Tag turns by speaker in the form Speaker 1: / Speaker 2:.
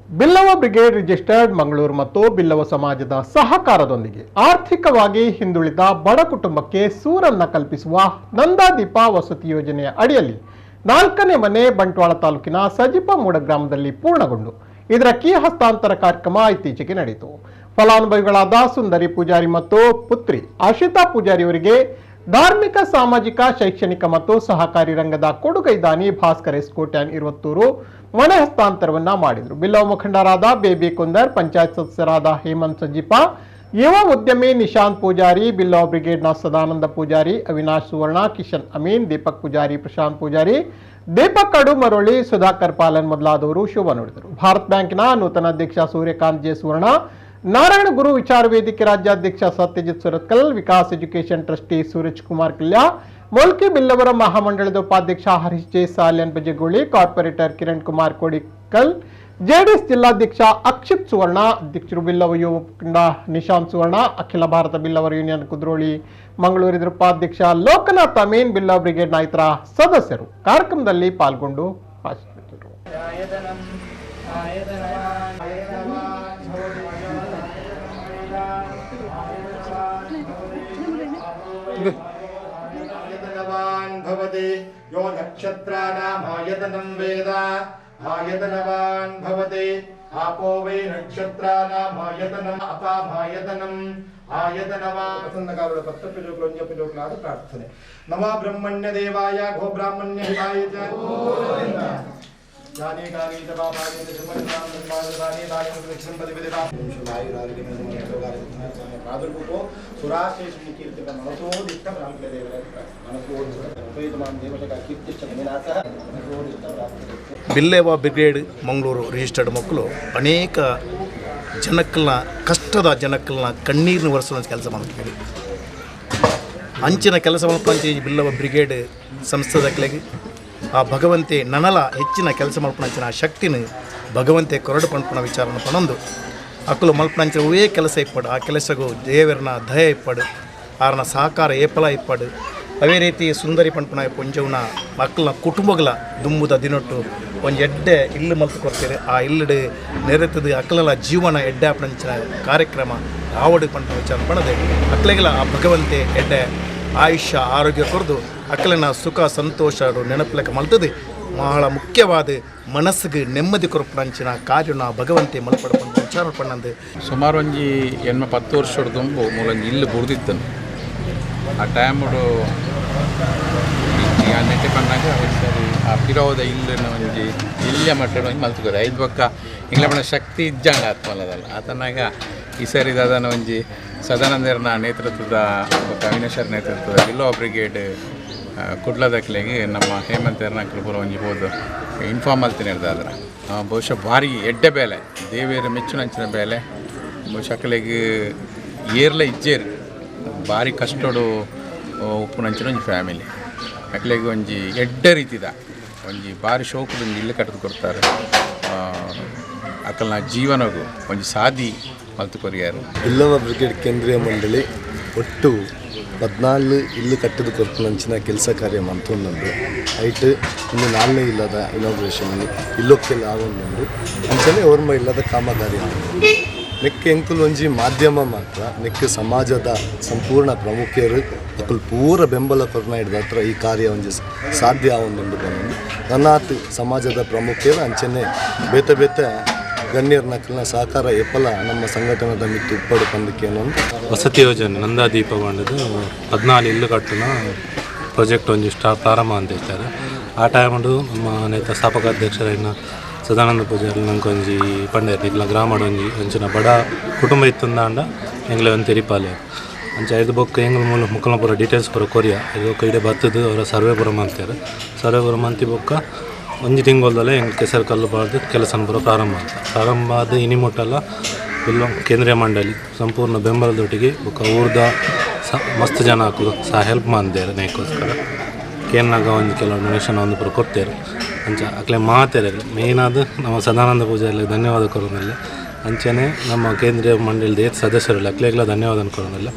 Speaker 1: Billava brigade registered Mangaluru ಮತ್ತು ಬಿಲ್ಲವ ಸಮಾಜದ ಸಹಕಾರದೊಂದಿಗೆ ಆರ್ಥಿಕವಾಗಿ ಹಿಂದುಳಿದ ಬಡ ಕುಟುಂಬಕ್ಕೆ ಸೂರನ್ನ ಕಲ್ಪಿಸುವ ನಂದಾದೀಪ ವಸತಿ ಯೋಜನೆಯ ಅಡಿಯಲ್ಲಿ 4ನೇ ಮನೆ ಬಂಟ್ವಾಳ ತಾಲೂಕಿನ ಸಜಿಪ ಮೂಡ ಗ್ರಾಮದಲ್ಲಿ ಪೂರ್ಣಗೊಂಡು ಇದರ ಕೀ ಹಸ್ತಾಂತರ ಕಾರ್ಯಕ್ರಮ ಇತ್ತೀಚೆಗೆ ನಡೆಯಿತು. ಫಲಾನುಭವಿಗಳಾದ ಸುಂದರಿ ಪೂಜಾರಿ ಮತ್ತು ಪುತ್ರಿ ಆಶಿತಾ ಪೂಜಾರಿ ಅವರಿಗೆ ಧಾರ್ಮಿಕ, ಸಾಮಾಜಿಕ, ಶೈಕ್ಷಣಿಕ ಮತ್ತು ಸಹಕಾರಿ ರಂಗದ ಕೊಡುಗೈದಾನಿ ಭಾಸ್ಕರ್ ಎಸ್ ಕೋಟ್ಯಾನ್ 20 ಮನೆ ಹಸ್ತಾಂತರವನ್ನ ಮಾಡಿದರು. ಬಿಲ್ಲವ ಮುಖಂಡರಾದ ಬೇಬಿ ಕುಂದರ್, ಪಂಚಾಯತ್ ಸದಸ್ಯರಾದ ಹೇಮಂತ್ ಸಜಿಪ, ಯುವ ಉದ್ಯಮಿ ನಿಶಾಂತ್ ಪೂಜಾರಿ, ಬಿಲ್ಲವ ಬ್ರಿಗೇಡ್ನ ಸದಾನಂದ ಪೂಜಾರಿ, ಅವಿನಾಶ್ ಸುವರ್ಣ, ಕಿಶನ್ ಅಮೀನ್, ದೀಪಕ್ ಪೂಜಾರಿ, ಪ್ರಶಾಂತ್ ಪೂಜಾರಿ, ದೀಪಕ್ ಕಡು ಮರಳಿ, ಸುಧಾಕರ್ ಪಾಲನ್ ಮೊದಲಾದವರು ಶುಭ ನುಡಿದರು. ಭಾರತ್ ಬ್ಯಾಂಕ್ನ ನೂತನ ಅಧ್ಯಕ್ಷ ಸೂರ್ಯಕಾಂತ್ ಜೆ ಸುವರ್ಣ, ನಾರಾಯಣ ಗುರು ವಿಚಾರ ವೇದಿಕೆ ರಾಜ್ಯಾಧ್ಯಕ್ಷ ಸತ್ಯಜಿತ್ ಸುರತ್ಕಲ್, ವಿಕಾಸ್ ಎಜುಕೇಷನ್ ಟ್ರಸ್ಟಿ ಸೂರಜ್ ಕುಮಾರ್ ಕಲ್ಯಾ, ಮೊಲ್ಕಿ ಬಿಲ್ಲವರ ಮಹಾಮಂಡಳದ ಉಪಾಧ್ಯಕ್ಷ Harish J Salian Bajegoli, corporator Kiran Kumar Kodikal, JDS ಜಿಲ್ಲಾಧ್ಯಕ್ಷ ಅಕ್ಷಿತ್ ಸುವರ್ಣ, ಅಧ್ಯಕ್ಷರು ಬಿಲ್ಲವ ಯುವ ಮುಖಂಡ ನಿಶಾಂತ್ ಸುವರ್ಣ, ಅಖಿಲ ಭಾರತ ಬಿಲ್ಲವರ ಯೂನಿಯನ್ ಕುದ್ರೋಳಿ ಮಂಗಳೂರು ಉಪಾಧ್ಯಕ್ಷ ಲೋಕನಾಥ್ ಅಮೀನ್, ಬಿಲ್ಲವ ಬ್ರಿಗೇಡ್ ನಾಯಕರ ಸದಸ್ಯರು ಕಾರ್ಯಕ್ರಮದಲ್ಲಿ ಪಾಲ್ಗೊಂಡು ಭಾಷಣಿಸಿದರು.
Speaker 2: यो नक्षत्राणाम् आयतनं वेद आयतनवान् भवति आपो वै नक्षत्राणाम् आयतनम् अपामायतनम् आयतनवान् प्रसन्नकारुड पत्रपिलोक्लाद प्रार्थने नमः ब्रह्मण्य देवाय गो ब्राह्मण्य हिताय च जाने गाने जवाबाने जमनाम निर्माणदाने दाने दक्षिण पदविदेवा शुभायुरारोग्य मनोगारे प्रादुर्भूतो सुराशेष कीर्तिका मनसो दिष्ट ब्राह्मण्य देवराय मनसो उपयुतमान देवता कीर्तिश्च विनाशः मनसो दिष्ट ब्राह्मण्य
Speaker 3: ಬಿಲ್ಲೇವ ಬ್ರಿಗೇಡ್ ಮಂಗಳೂರು ರಿಜಿಸ್ಟರ್ಡ್ ಮಕ್ಕಳು ಅನೇಕ ಜನಕ್ಕಳನ್ನ ಕಷ್ಟದ ಜನಕ್ಕಳನ್ನ ಕಣ್ಣೀರನ್ನು ಒರೆಸುವ ಕೆಲಸ ಮಾಡ್ತೀವಿ. ಅಂಚಿನ ಕೆಲಸ ಮಾಡ್ಕೊಂತ ಬಿಲ್ಲವ ಬ್ರಿಗೇಡ್ ಸಂಸ್ಥೆದಕ್ಕಳಿಗೆ ಆ ಭಗವಂತೆ ನನಲ ಹೆಚ್ಚಿನ ಕೆಲಸ ಮಲ್ಪಣಂಚಿನ ಆ ಶಕ್ತಿನ ಭಗವಂತೆ ಕೊರಡು ಪಂಪಣ ವಿಚಾರನ ಪಣಂದು ಅಕ್ಕಲು ಮಲ್ಪಣಂಚಿನ ಒವೇ ಕೆಲಸ ಇಪ್ಪಡು ಆ ಕೆಲಸಗೂ ದೇವರನ್ನ ದಯ ಇಪ್ಪಡು ಆರನ ಸಹಕಾರ ಏಪಲ ಇಪ್ಪಡು ಅವೇ ರೀತಿ ಸುಂದರಿ ಪಂಪಣ ಪುಂಜವನ ಮಕ್ಕಳ ಕುಟುಂಬಗಳ ದುಂಬುದ ದಿನೊಟ್ಟು ಒಂದು ಎಡ್ಡೆ ಇಲ್ಲು ಮಲ್ತು ಕೊಡ್ತಾರೆ. ಆ ಇಲ್ಲಡು ನೆರೆತದ ಅಕ್ಕಲ ಜೀವನ ಎಡ್ಡೆ ಅಪ್ಪಣಂಚಿನ ಕಾರ್ಯಕ್ರಮ ಆವಡು ಪಂಪಣ ವಿಚಾರ ಪಣದೆ ಅಕ್ಕಳಿಗೆಲ್ಲ ಆ ಭಗವಂತೆ ಎಡ್ಡೆ ಆಯುಷ್ಯ ಆರೋಗ್ಯ ಕೊರದು ಅಕ್ಕಲಿನ ಸುಖ ಸಂತೋಷ ನೆನಪಲೆಕ್ಕ ಮಲ್ತದೆ ಬಹಳ ಮುಖ್ಯವಾದ ಮನಸ್ಸಿಗೆ ನೆಮ್ಮದಿ ಕೊರಪಂಚಿನ ಕಾರ್ಯನ ಭಗವಂತೆ ಮಲ್ಪಡ್ಕೊಂಡು ವಿಚಾರ ಪಣ್ಣಂದು
Speaker 4: ಸುಮಾರು ಒಂಜಿ 10 ವರ್ಷದ ದುಂಬು ಮೂಲೊಂಜಿ ಇಲ್ಲು ಬುಡ್ದಿತ್ತನು ಆ ಟೈಮುಡು ನೆಟ್ಟೆ ಪಣ್ಣಾಗ ಸರಿ ಆ ಪಿರೋದ ಇಲ್ಲನ್ನು ಒಂಜಿ ಇಲ್ಲೇ ಮಟ್ಟಡ ಒಂಜಿ ಮಲ್ತುಕೋರು 5 ಪಕ್ಕ ಇಂಗ್ಲ ಬಣ್ಣ ಶಕ್ತಿ ಇಜ್ಜಂಡ ಆತ್ಮಲ್ಲದಲ್ಲ ಆತನಾಗ ಈ ಸರಿ ಅದನ್ನು ಒಂಜಿ ಸದಾನಂದರ್ನ ನೇತೃತ್ವದ ಅವಿನಾಶರ್ ನೇತೃತ್ವದ ಬಿಲ್ಲವ ಬ್ರಿಗೇಡ್ ಕುಡ್ಲದಕ್ಲೆಗೆ ನಮ್ಮ ಹೇಮಂತ್ ಎರ್ನಾಕಲ್ ಪೂರ ಒಂಜಿ ಹೋದು ಇನ್ಫಾರ್ಮ್ ಅಲ್ತೀನಿ ಹಿಡ್ದಾದ್ರೆ ಬಹುಶಃ ಭಾರಿ ಎಡ್ಡೆ ಬೇಲೆ ದೇವಿಯರ ಮೆಚ್ಚುನಂಚಿನ ಬೇಲೆ ಬಹುಶಃ ಅಕ್ಕಲಿಗೆ ಏರ್ಲ ಇಜ್ಜೇರು ಭಾರಿ ಕಷ್ಟಡು ಉಪ್ಪುನಂಚಿನ ಒಂಜಿ ಫ್ಯಾಮಿಲಿ ಅಕ್ಕಲಿಗೆ ಒಂಜಿ ಎಡ್ಡೆ ರೀತಿದ ಒಂಜಿ ಭಾರಿ ಶೋಕದ ಇಲ್ಲು ಕಟ್ಟಿದು ಕೊಡ್ತಾರೆ. ಅಕ್ಕಲ್ನ ಜೀವನಗೂ ಒಂಜಿ ಸಾದಿ ಮಲ್ತು ಕೊರಿಯಾರು.
Speaker 5: ಬಿಲ್ಲವ ಬ್ರಿಗೇಡ್ ಕೇಂದ್ರೀಯ ಮಂಡಳಿ ಒಟ್ಟು 14 ಇಲ್ಲು ಕಟ್ಟಿದು ಕೊರ್ಪುನಂಚಿನ ಕೆಲಸ ಕಾರ್ಯ ಮಂತೊಂದುಂಡು ಐಟ್ ಇನ್ನು 4ನೇ ಇಲ್ಲದ ಇನಾಗ್ರೇಷನ್ ಇಲ್ಲೊಕ್ಕೆಲ್ಲ ಆಗೊಂದುಂಡು ಅಂಚನೆ ಓರ್ಮ ಇಲ್ಲದ ಕಾಮಗಾರಿ ಆಗೊಂಡು ನೆಕ್ ಎಂಕುಲು ಒಂಜಿ ಮಾಧ್ಯಮ ಮಾತ್ರ ನೆಕ್ ಸಮಾಜದ ಸಂಪೂರ್ಣ ಪ್ರಮುಖರು ಅಕ್ಕಲು ಪೂರ ಬೆಂಬಲ ಕೊರ್ನ ಹಿಡ್ದ ಹತ್ರ ಈ ಕಾರ್ಯ ಒಂಜಿ ಸಾಧ್ಯ ಆವೊಂದುಂಡು ಬಂದು ನನ್ನಾತ್ ಸಮಾಜದ ಪ್ರಮುಖರು ಅಂಚನೆ ಬೇತೆ ಬೇತೆ ಗಣ್ಯರ ನಕಲಿನ ಸಹಕಾರ ಎಪ್ಪಲ ನಮ್ಮ ಸಂಘಟನೆದ ಮಿತ್ತು ಉಪ್ಪಡು ಪಂದಕ್ಕೇನು
Speaker 6: ವಸತಿ ಯೋಜನೆ ನಂದಾದೀಪ ಬಂಡದು 14 ಇಲ್ಲು ಕಟ್ಟುನ ಪ್ರಾಜೆಕ್ಟ್ ಒಂಜಿ ಪ್ರಾರಂಭ ಅಂತ ಹೇಳ್ತಾರೆ. ಆ ಟೈಮು ನಮ್ಮ ನೇತ ಸ್ಥಾಪಕ ಅಧ್ಯಕ್ಷರೈನ ಸದಾನಂದ ಪೂಜಾರಿ ನಂಗೆ ಒಂಜಿ ಪಂಡೇರು ಇಲ್ಲ ಗ್ರಾಮಡ್ ಒಂಜಿ ಅಂಚಿನ ಬಡ ಕುಟುಂಬ ಇತ್ತಂದಾಂಡ ಎಂಗ್ಲೆ ಒಂದು ತೆರಿಪಾಲೆ ಅಂಚ ಐದು ಬೊಕ್ಕ ಎಂಗ್ಲ ಮೂಲ ಮುಕ್ಕಲ ಪೂರ ಡೀಟೇಲ್ಸ್ ಪೂರ ಕೊರಿಯ ಇದು ಇಡೆ ಬರ್ತದೆ ಅವರ ಸರ್ವೆ ಪೂರ ಮಾಡ್ತಾರೆ. ಸರ್ವೆ ಪೂರ ಮಂತಿ ಬೊಕ್ಕ ಒಂಜಿ ತಿಂಗಳದಲ್ಲೇ ಹೆಂಗೆ ಕೆಸರು ಕಲ್ಲು ಬಾರ್ದು ಕೆಲಸ ಪೂರ ಪ್ರಾರಂಭ ಆದ ಇನಿಮುಟ್ಟೆಲ್ಲ ಇಲ್ಲ ಕೇಂದ್ರೀಯ ಮಂಡಳಿ ಸಂಪೂರ್ಣ ಬೆಂಬಲದೊಟ್ಟಿಗೆ ಬೊಕ್ಕ ಊರ್ದ ಮಸ್ತ್ ಜನ ಹಾಕಲು ಸಹ ಹೆಲ್ಪ್ ಮಾಡಿದ್ದಾರೆ. ನೇಕೋಸ್ಕರ ಕೇನ್ನಾಗ ಒಂದು ಕೆಲವು ಡೊನೇಷನ್ ಒಂದು ಪೂರ ಕೊಡ್ತಾರೆ ಅಂಚ ಅಕ್ಲೆ ಮಾತೇರೆ ಮೇಯ್ನಾದ ನಮ್ಮ ಸದಾನಂದ ಪೂಜಾರಿಗೆ ಧನ್ಯವಾದ ಕೊರೋನಲ್ಲ ಅಂಚನೆ ನಮ್ಮ ಕೇಂದ್ರೀಯ ಮಂಡಳಿದ ಸದಸ್ಯರು ಅಕ್ಲೆಗ್ಲ ಧನ್ಯವಾದ ಕೊರೋನಲ್ಲ.